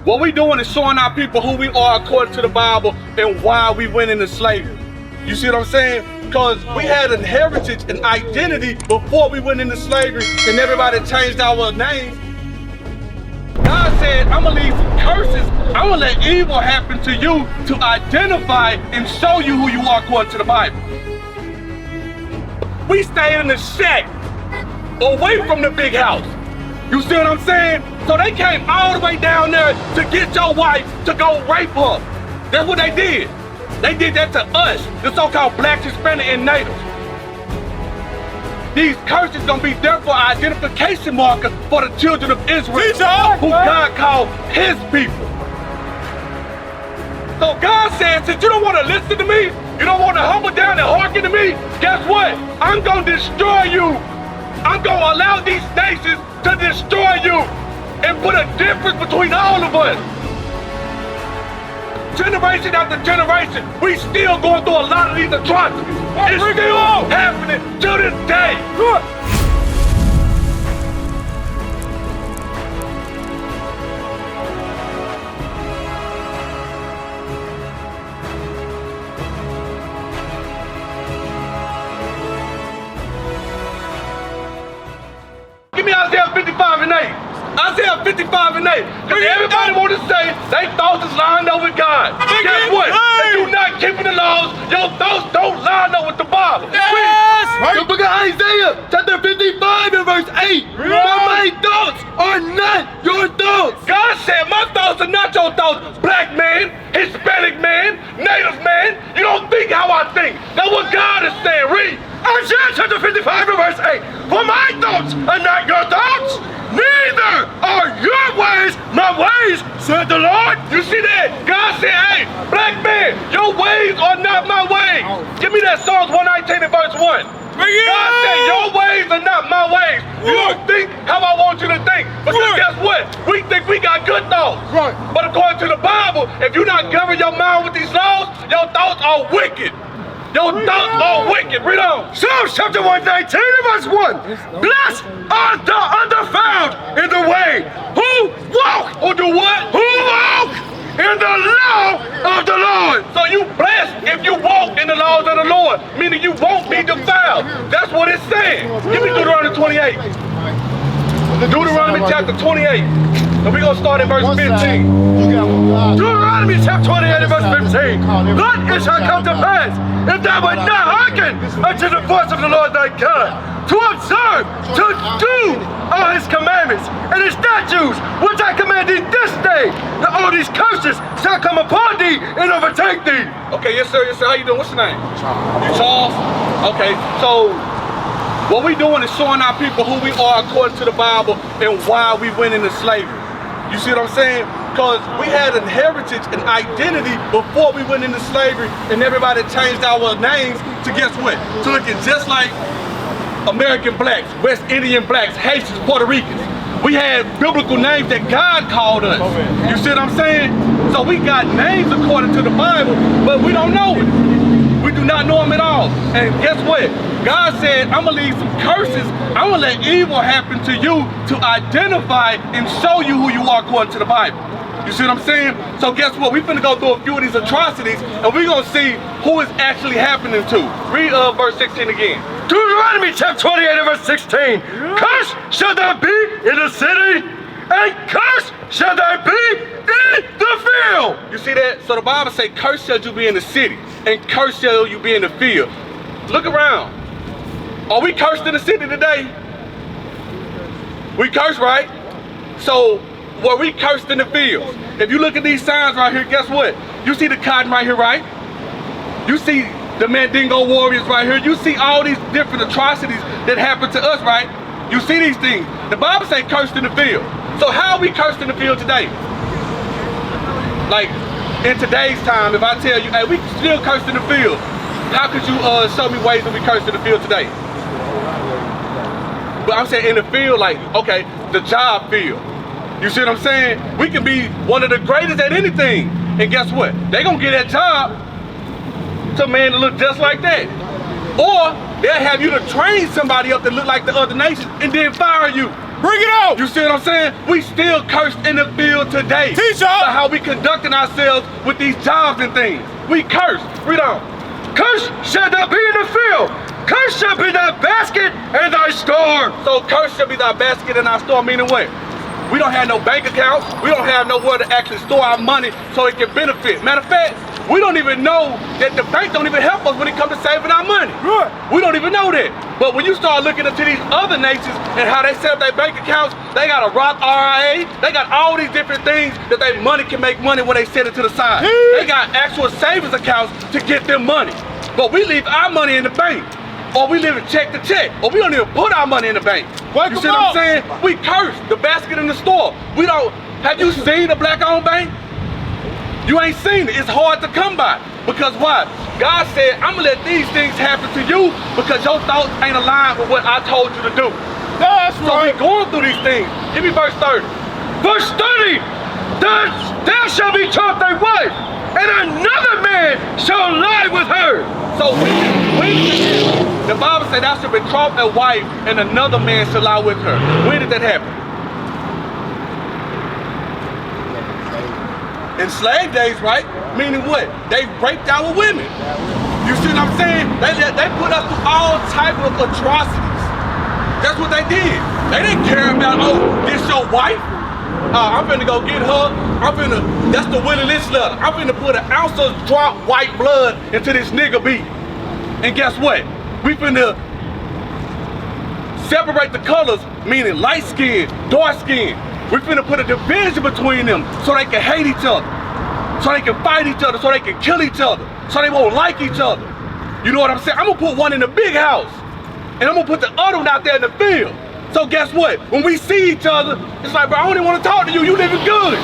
What we doing is showing our people who we are according to the Bible and why we went into slavery. You see what I'm saying? Because we had an heritage and identity before we went into slavery, and everybody changed our names. God said, I'm gonna leave some curses. I'm gonna let evil happen to you to identify and show you who you are according to the Bible. We stayed in the shack, away from the big house. You see what I'm saying? So they came all the way down there to get your wife to go rape her. That's what they did. They did that to us, the so-called blacks, Hispanic, and natives. These curses gonna be there for identification marker for the children of Israel, who God called his people. So God said, since you don't wanna listen to me, you don't wanna humble down and hearken to me, guess what? I'm gonna destroy you. I'm gonna allow these nations to destroy you and put a difference between all of us. Generation after generation, we still going through a lot of these atrocities. It's still happening to this day. Give me Isaiah 55 and 8. Isaiah 55 and 8. Because everybody want to say they thoughts is lined up with God. Guess what? If you're not keeping the laws, your thoughts don't line up with the Bible. Yes! The book of Isaiah, chapter 55 and verse 8. For my thoughts are not your thoughts. God said my thoughts are not your thoughts. Black man, Hispanic man, Native man. You don't think how I think. That's what God is saying. Read. Isaiah chapter 55 and verse 8. For my thoughts are not your thoughts, neither are your ways my ways, said the Lord. You see that? God said, hey, black man, your ways are not my ways. Give me that Psalms 119 and verse 1. God said, your ways are not my ways. You don't think how I want you to think. Because guess what? We think we got good thoughts. Right. But according to the Bible, if you're not governing your mind with these laws, your thoughts are wicked. Your thoughts are wicked. Read on. Psalms chapter 119 and verse 1. Blessed are the undefiled in the way who walk. Who do what? Who walk in the law of the Lord. So you blessed if you walk in the laws of the Lord, meaning you won't be defiled. That's what it's saying. Give me Deuteronomy 28. Deuteronomy chapter 28. And we're going to start at verse 15. Deuteronomy chapter 28 and verse 15. But it shall come to pass, if thou wilt not hearken unto the voice of the Lord thy God, to observe, to do all his commandments and his statutes, which I command thee this day, that all these curses shall come upon thee and overtake thee. Okay, yes sir, yes sir. How you doing? What's your name? Charles. You Charles? Okay, so what we doing is showing our people who we are according to the Bible and why we went into slavery. You see what I'm saying? Because we had an heritage and identity before we went into slavery, and everybody changed our names to guess what? To looking just like American blacks, West Indian blacks, Haitians, Puerto Ricans. We had biblical names that God called us. You see what I'm saying? So we got names according to the Bible, but we don't know it. We do not know them at all. And guess what? God said, I'm gonna leave some curses. I'm gonna let evil happen to you to identify and show you who you are according to the Bible. You see what I'm saying? So guess what? We're finna go through a few of these atrocities and we're gonna see who it's actually happening to. Read verse 16 again. Deuteronomy chapter 28 and verse 16. Cursed shall thou be in the city, and cursed shall thou be in the field. You see that? So the Bible say, cursed shall you be in the city, and cursed shall you be in the field. Look around. Are we cursed in the city today? We cursed, right? So were we cursed in the fields? If you look at these signs right here, guess what? You see the cotton right here, right? You see the Mandingo warriors right here. You see all these different atrocities that happen to us, right? You see these things. The Bible say cursed in the field. So how are we cursed in the field today? Like in today's time, if I tell you, hey, we still cursed in the field, how could you show me ways that we cursed in the field today? But I'm saying in the field, like, okay, the job field. You see what I'm saying? We can be one of the greatest at anything. And guess what? They gonna get that job to a man that look just like that. Or they'll have you to train somebody up that look like the other nations and then fire you. Bring it out! You see what I'm saying? We still cursed in the field today. Teach y'all how we conducting ourselves with these jobs and things. We curse. Read on. Curse shall not be in the field. Curse shall be thy basket and thy store. So curse shall be thy basket and thy store, meaning what? We don't have no bank accounts. We don't have nowhere to actually store our money so it can benefit. Matter of fact, we don't even know that the bank don't even help us when it comes to saving our money. Right. We don't even know that. But when you start looking into these other nations and how they set up their bank accounts, they got a Roth IRA. They got all these different things that their money can make money when they set it to the side. They got actual savings accounts to get them money. But we leave our money in the bank. Or we live in check to check, or we don't even put our money in the bank. You see what I'm saying? We curse the basket in the store. We don't, have you seen a black-owned bank? You ain't seen it. It's hard to come by. Because why? God said, I'm gonna let these things happen to you because your thoughts ain't aligned with what I told you to do. That's right. So we going through these things. Give me verse 30. Verse 30, thou shalt be taught thy wife, and another man shall lie with her. So the Bible said thou shalt betroth a wife and another man shall lie with her. When did that happen? In slave days, right? Meaning what? They raped our women. You see what I'm saying? They put us through all type of atrocities. That's what they did. They didn't care about, oh, this your wife? I'm finna go get her. That's the Willie Lynch letter. I'm finna put an ounce of drop white blood into this nigga beat. And guess what? We finna separate the colors, meaning light skin, dark skin. We finna put a division between them so they can hate each other, so they can fight each other, so they can kill each other, so they won't like each other. You know what I'm saying? I'm gonna put one in the big house, and I'm gonna put the other one out there in the field. So guess what? When we see each other, it's like, bro, I don't even want to talk to you. You living good.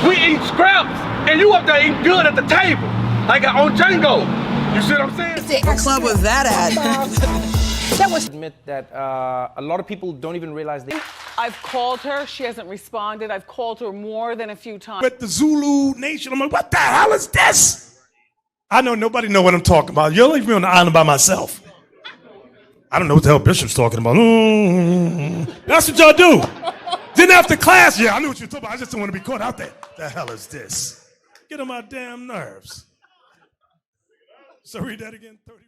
We eat scraps, and you up there eating good at the table, like on Django. You see what I'm saying? What club was that at? That was admit that a lot of people don't even realize they. I've called her. She hasn't responded. I've called her more than a few times. With the Zulu Nation, I'm like, what the hell is this? I know nobody know what I'm talking about. You'll leave me on the island by myself. I don't know what the hell Bishop's talking about. That's what y'all do. Then after class, yeah, I knew what you were talking about. I just didn't want to be caught out there. The hell is this? Get on my damn nerves. So read that again, 31.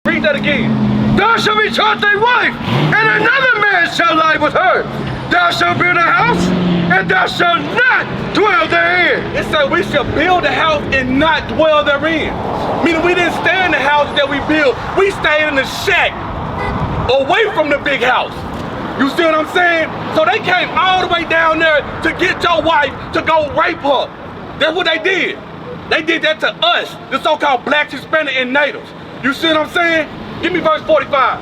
Read that again. Thou shalt be taught thy wife, and another man shall lie with her. Thou shalt build a house, and thou shalt not dwell therein. It said we shall build a house and not dwell therein. Meaning we didn't stay in the houses that we built. We stayed in the shack, away from the big house. You see what I'm saying? So they came all the way down there to get your wife to go rape her. That's what they did. They did that to us, the so-called blacks, Hispanic, and natives. You see what I'm saying? Give me verse 45.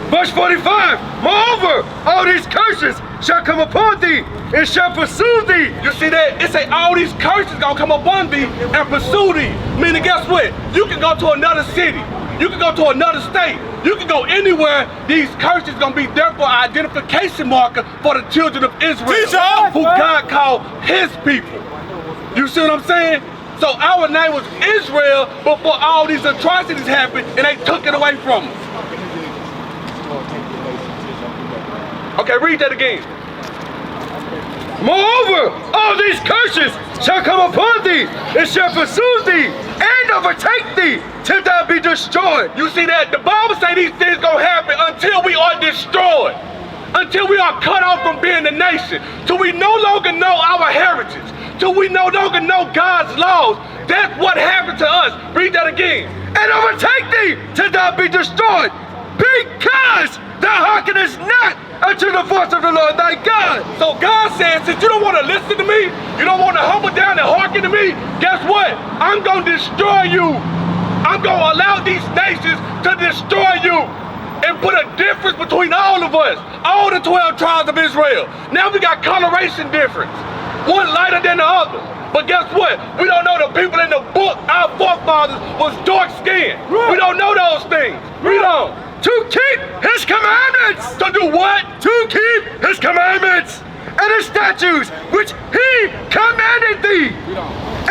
Verse 45, moreover, all these curses shall come upon thee and shall pursue thee. You see that? It say all these curses gonna come upon thee and pursue thee. Meaning, guess what? You can go to another city. You can go to another state. You can go anywhere. These curses gonna be there for an identification marker for the children of Israel, who God called his people. You see what I'm saying? So our name was Israel before all these atrocities happened and they took it away from us. Okay, read that again. Moreover, all these curses shall come upon thee and shall pursue thee and overtake thee till thou be destroyed. You see that? The Bible say these things gonna happen until we are destroyed. Until we are cut off from being a nation. Till we no longer know our heritage. Till we no longer know God's laws. That's what happened to us. Read that again. And overtake thee till thou be destroyed, because thou hearkenest not unto the voice of the Lord thy God. So God says, since you don't want to listen to me, you don't want to humble down and hearken to me, guess what? I'm going to destroy you. I'm going to allow these nations to destroy you and put a difference between all of us, all the 12 tribes of Israel. Now we got coloration difference. One lighter than the other. But guess what? We don't know the people in the book, our forefathers, was dark skinned. We don't know those things. Read on. To keep his commandments. To do what? To keep his commandments and his statutes, which he commanded thee.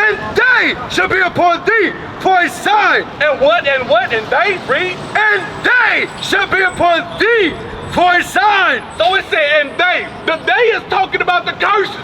And they shall be upon thee for a sign. And what? And what? And they? Read. And they shall be upon thee for a sign. So it said, and they. The they is talking about the curses.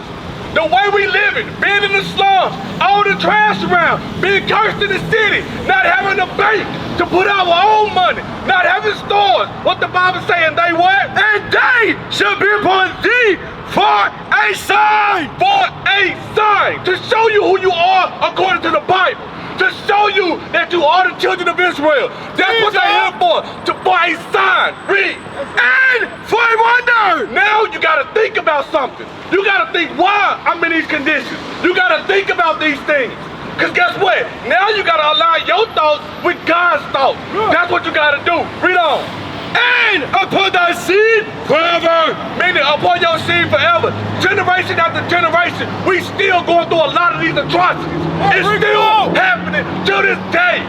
The way we living, being in the slums, all the trash around, being cursed in the city, not having a bank to put our own money, not having stores. What the Bible saying, they what? And they shall be upon thee for a sign. For a sign. To show you who you are according to the Bible. To show you that you are the children of Israel. That's what they're here for. For a sign. Read. And for a wonder. Now you gotta think about something. You gotta think why I'm in these conditions. You gotta think about these things. Cause guess what? Now you gotta align your thoughts with God's thoughts. That's what you gotta do. Read on. And upon thy seed forever. Meaning upon your seed forever. Generation after generation, we still going through a lot of these atrocities. It's still happening to this day.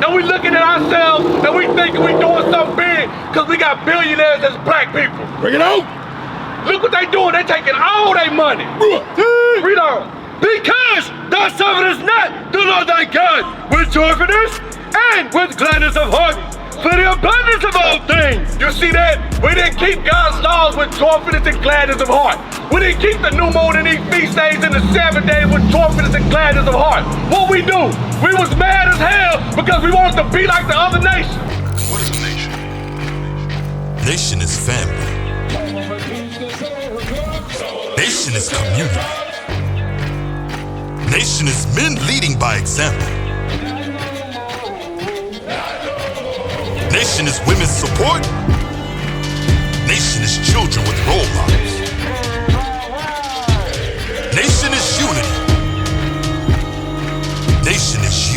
And we looking at ourselves and we thinking we doing something big because we got billionaires as black people. Bring it on. Look what they doing. They taking all their money. Read on. Because thou servest not the Lord thy God with joyfulness and with gladness of heart. For the abundance of all things. You see that? We didn't keep God's laws with joyfulness and gladness of heart. We didn't keep the new moon and these feast days and the 7 days with joyfulness and gladness of heart. What we do? We was mad as hell because we wanted to be like the other nations. What is a nation? Nation is family. Nation is community. Nation is men leading by example. Nation is women's support. Nation is children with role models. Nation is unity. Nation is you.